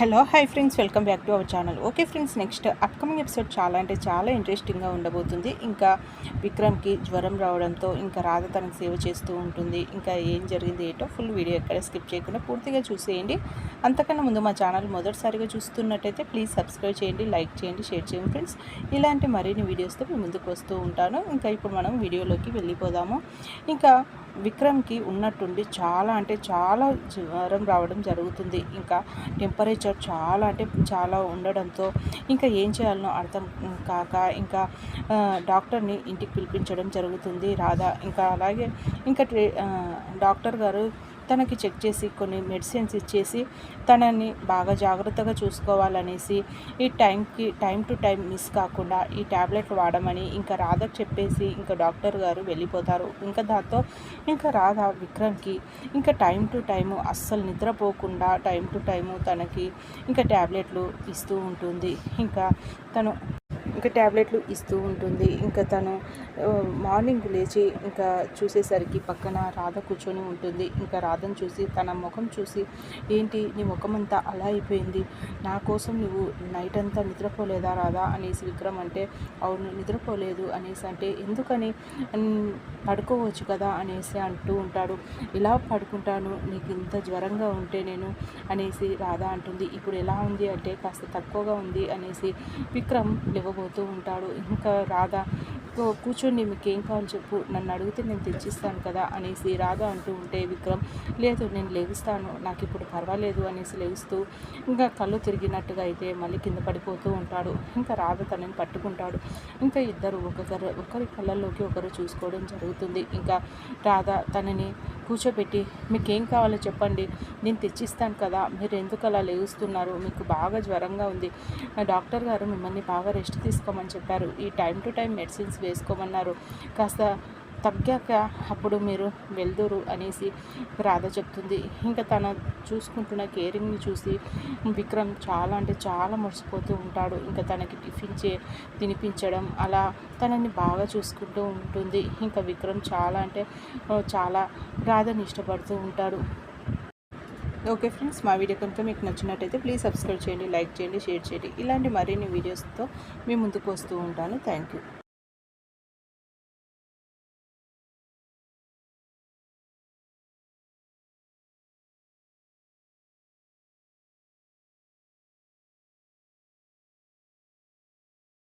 Hello hi friends, welcome back to our channel. Okay friends, next upcoming episode చాలా అంటే చాలా ఇంట్రెస్టింగ్గా ఉండబోతుంది. ఇంకా విక్రమ్కి జ్వరం రావడంతో ఇంకా రాధ తనకు సేవ చేస్తూ ఉంటుంది. ఇంకా ఏం జరిగింది ఏంటో ఫుల్ వీడియో ఎక్కడ స్కిప్ చేయకుండా పూర్తిగా చూసేయండి. అంతకన్నా ముందు మా ఛానల్ మొదటిసారిగా చూస్తున్నట్టయితే ప్లీజ్ సబ్స్క్రైబ్ చేయండి, లైక్ చేయండి, షేర్ చేయండి ఫ్రెండ్స్. ఇలాంటి మరిన్ని వీడియోస్తో మీ ముందుకు వస్తూ ఉంటాను. ఇంకా ఇప్పుడు మనం వీడియోలోకి వెళ్ళిపోదాము. ఇంకా విక్రమ్కి ఉన్నట్టుండి చాలా అంటే చాలా జ్వరం రావడం జరుగుతుంది. ఇంకా టెంపరేచర్ చాలా ఉండడంతో ఇంకా ఏం చేయాలనో అర్థం కాక ఇంకా డాక్టర్ని ఇంటికి పిలిపించడం జరుగుతుంది రాధ. ఇంకా అలాగే ఇంకా డాక్టర్ గారు తనకి చెక్ చేసి కొన్ని మెడిసిన్స్ ఇచ్చేసి తనని బాగా జాగ్రత్తగా చూసుకోవాలనేసి ఈ టైం టు టైం మిస్ కాకుండా ఈ ట్యాబ్లెట్లు వాడమని ఇంకా రాధకు చెప్పేసి ఇంకా డాక్టర్ గారు వెళ్ళిపోతారు. ఇంకా దాంతో ఇంకా రాధ విక్రమ్కి ఇంకా టైం టు టైము అస్సలు నిద్రపోకుండా టైం టు టైము తనకి ఇంకా ట్యాబ్లెట్లు ఇస్తూ ఉంటుంది. ఇంకా తను ట్యాబ్లెట్లు ఇస్తూ ఉంటుంది. ఇంకా తను మార్నింగ్ లేచి ఇంకా చూసేసరికి పక్కన రాధ కూర్చొని ఉంటుంది. ఇంకా రాధను చూసి తన ముఖం చూసి, ఏంటి నీ ముఖం అంతా అలా అయిపోయింది, నా కోసం నువ్వు నైట్ అంతా నిద్రపోలేదా రాధా అనేసి విక్రమ్ అంటే, అవును నిద్రపోలేదు అనేసి అంటే, ఎందుకని పడుకోవచ్చు కదా అనేసి అంటూ ఉంటాడు. ఇలా పడుకుంటాను నీకు ఇంత జ్వరంగా ఉంటే నేను అనేసి రాధ అంటుంది. ఇప్పుడు ఎలా ఉంది అంటే కాస్త తక్కువగా ఉంది అనేసి విక్రమ్ లేవబోతూ ఉంటాడు. ఇంకా రాధ కూర్చొని మీకు ఏం కావాలో చెప్పు, నన్ను అడిగితే నేను తెచ్చిస్తాను కదా అనేసి రాధ అంటూ ఉంటే విక్రమ్ లేదు నేను లేవిస్తాను, నాకు ఇప్పుడు పర్వాలేదు అనేసి లేస్తూ ఇంకా కళ్ళు తిరిగినట్టుగా అయితే మళ్ళీ కింద పడిపోతూ ఉంటాడు. ఇంకా రాధ తనని పట్టుకుంటాడు. ఇంకా ఇద్దరు ఒకరి కళ్ళల్లోకి ఒకరు చూసుకోవడం జరుగుతుంది. ఇంకా రాధ తనని కూర్చోబెట్టి మీకేం కావాలో చెప్పండి, నేను తెచ్చిస్తాను కదా, మీరు ఎందుకు అలా లేస్తున్నారు, మీకు బాగా జ్వరంగా ఉంది, డాక్టర్ గారు మిమ్మల్ని బాగా రెస్ట్ తీసుకోమని చెప్పారు, ఈ టైం టు టైం మెడిసిన్స్ వేసుకోమన్నారు, కాస్త తగ్గాక అప్పుడు మీరు వెళ్దురు అనేసి రాధ చెప్తుంది. ఇంకా తన చూసుకుంటున్న కేరింగ్ని చూసి విక్రమ్ చాలా అంటే చాలా మురిసిపోతూ ఉంటాడు. ఇంకా తనకి తినిపించడం అలా తనని బాగా చూసుకుంటూ ఉంటుంది. ఇంకా విక్రమ్ చాలా అంటే చాలా రాధని ఇష్టపడుతూ ఉంటాడు. ఓకే ఫ్రెండ్స్, మా వీడియో కనుక మీకు నచ్చినట్టయితే ప్లీజ్ సబ్స్క్రైబ్ చేయండి, లైక్ చేయండి, షేర్ చేయండి. ఇలాంటి మరిన్ని వీడియోస్తో మీ ముందుకు వస్తూ ఉంటాను. Thank you.